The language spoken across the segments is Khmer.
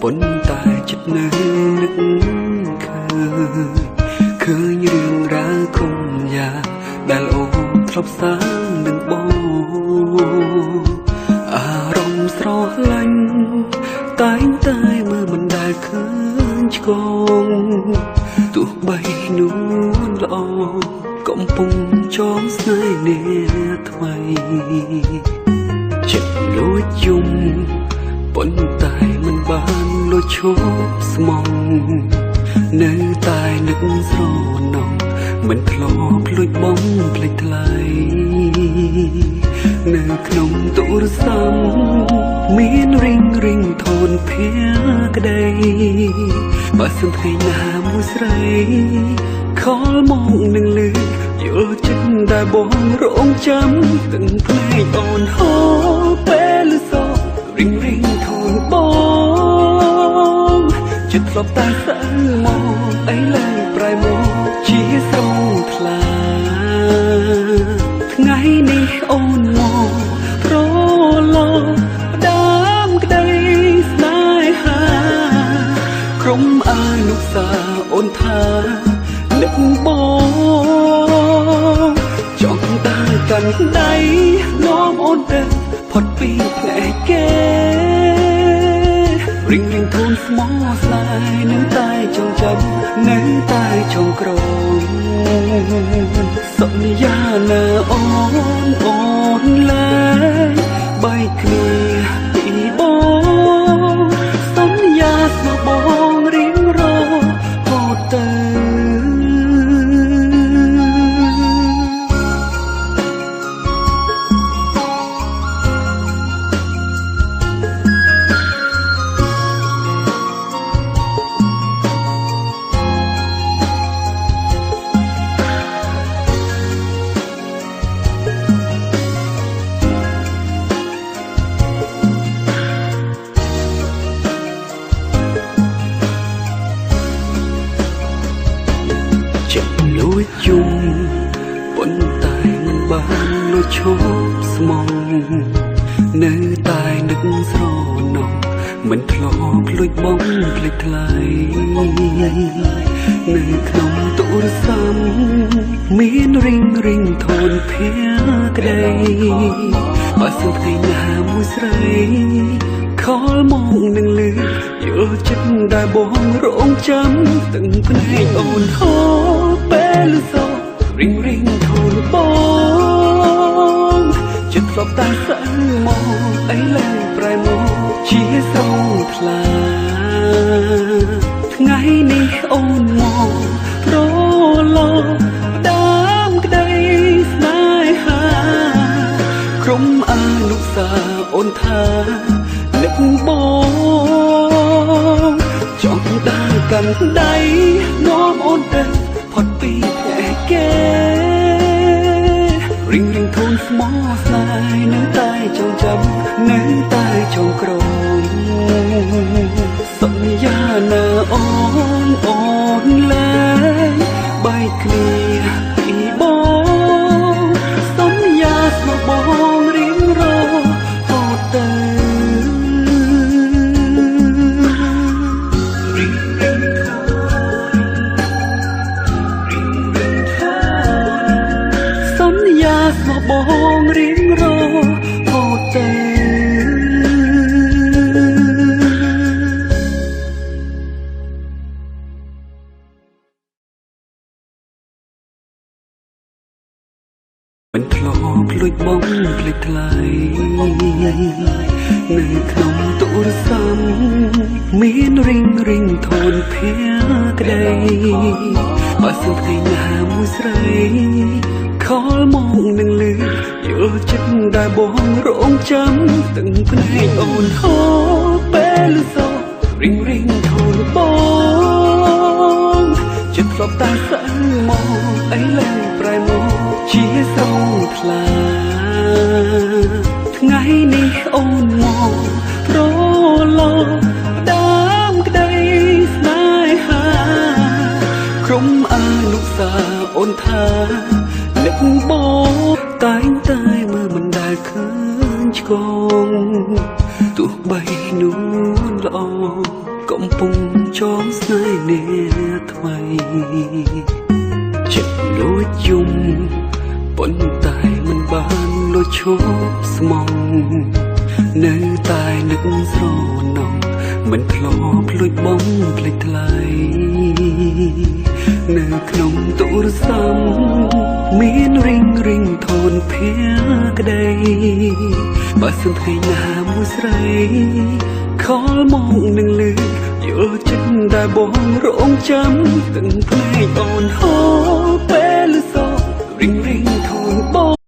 ปนตายจิตนึกเคยเรื่องราวคงยาได้โอ้ทบสางหนึ่งบ่อารมณ์สร้อยลันตายเมื่อมันได้คืนชงตัวใบนูนละอកំពុងចងស្នេហ៍នេះថ្មីចិត្តលួចយំប៉ុន្តែមិនបានលួចឈប់ស្មងនៅតែនឹកស្រណងមិនធ្លាប់លួចបងភ្លេចថ្លៃនៅក្នុងទូរស័ព្ទមានរីងថនភាក្ដីបើសិនថ្ងៃណាមួយស្រីខលមកនឹងលឺយល់ចិត្តតែបងរងចាំទាំងភ្នែកអូនហូរពេលសោរីងថនបងចិត្តធ្លាប់តែសើមកអីឡើងប្រែមកជាស្រងថ្លាថ្ងៃនេះអូនមកប្រឡងផ្ដាំក្ដីស្នេហាក្រុមអនុសាអូនថានឹកបងចង់ដើរកាន់ដៃនាំអូនទៅផុតពីផ្នែកគេរីងធូនស្មោះស្នេហ៍នៅតែចងចាំនៅតែចងក្រងសន្យាណាអូនឡើយបែកគ្នាពីបងសន្យាស្មោះបងរៀងរហូតទៅលួចយំប៉ុន្តែមិនបានលួចឈប់ស្មងនៅតែនឹកស្រណងមិនធ្លាប់លួចបងភ្លេចថ្លៃនៅក្នុងទូរស័ព្ទមានរីងថនភាក្ដីបើសិនថ្ងៃណាមួយស្រីខលមកនឹងលឺយល់ចិត្តដែលបងរងចាំទាំងភ្នែកអូនហូរពេលសោរីងថនបងចិត្តធ្លាប់តែសើមកអីឡើងប្រែមកជាស្រងថ្លាថ្ងៃនេះអូនមកប្រឡងដើមក្ដីស្នេហាក្រុមអនុសាអូនថានឹកបងចង់ដើរកាន់ដៃនាំអូនទៅផុតពីផ្នែកគេរីងធូនស្មោះស្នេហ៍នៅតែចងចាំនៅតែចងក្រងសន្យាណាអូនឡើយបែកគ្នាពីបងសន្យាស្មោះបងរៀងរហូតទៅស្មោះបងរៀងរហូតទៅមិនធ្លាប់លួចបងភ្លេចថ្លៃនៅក្នុងទូរស័ព្ទមានរីងថនភាក្ដីបើសិនថ្ងៃណាមួយស្រីខលមកនឹងលឺយល់ចិត្តដែលបងរងចាំទាំងភ្នែកអូនហូរពេលសោរីង ដើមក្តីស្នេហាក្រុមអនុសាអូនថានឹកបងតែងតែមើលមិនដែលឃើញឆ្កងទោះបីនួនល្អកំពុងចងស្នេហ៍នាថ្មីចិត្តលួចយំប៉ុន្តែមិនបានលួចឈប់ស្មងនៅតែនឹកស្រណងមិនធ្លាប់លួចបងភ្លេចថ្លៃនៅក្នុងទូរស័ព្ទមានរីងថនភាក្តីបើសិនថ្ងៃណាមួយស្រីខលមកនឹងលឺយល់ចិត្តដែលបងរងចាំទាំងភ្នែកអូនហូរពេលសោរីងថនបង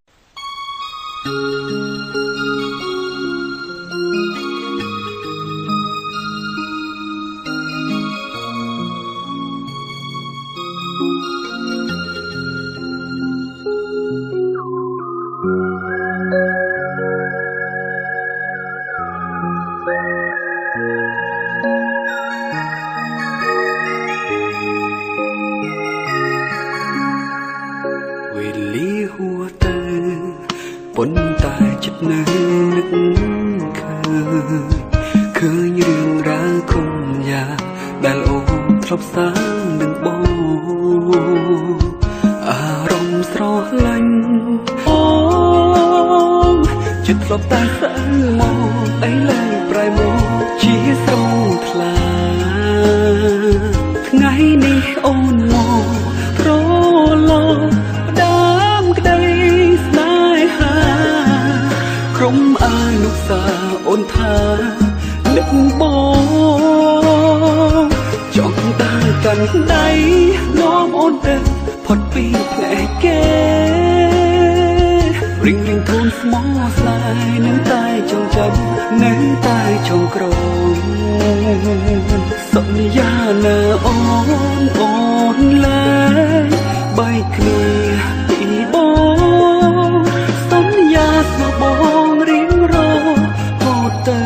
វេលាហួរទៅប៉ុន្តែចិត្តនៅនឹកឃើញរឿងរ៉ាវគុំយ៉ាដែលអូនធ្លាប់សាងនឹងបងអារម្មណ៍ស្រឡាញ់អូនចិត្តធ្លាប់តែសើមកអីឡើយប្រែមកជាស្រងថ្លាថ្ងៃនេះអូនមកប្រឡងក្រុមអនុសាអូនថានឹកបងចង់ដើរកាន់ដៃនាំអូនទៅផុតពីភ្នែកគេរីងធូនស្មោះស្នេហ៍នៅតែចងចាំនៅតែចងក្រងសន្យាណាអូនឡើយបែកគ្នាពីបងសន្យាស្មោះបងរៀងរហូតទៅ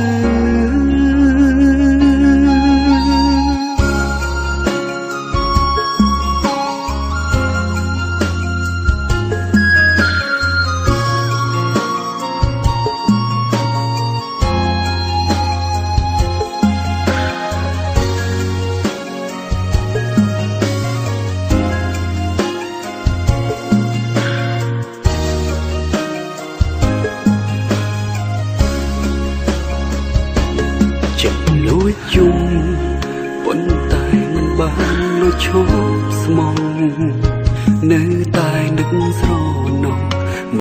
ចិត្តលួចយំប៉ុន្តែមិនបានលួចឈប់ស្មងនៅតែនឹកស្រណង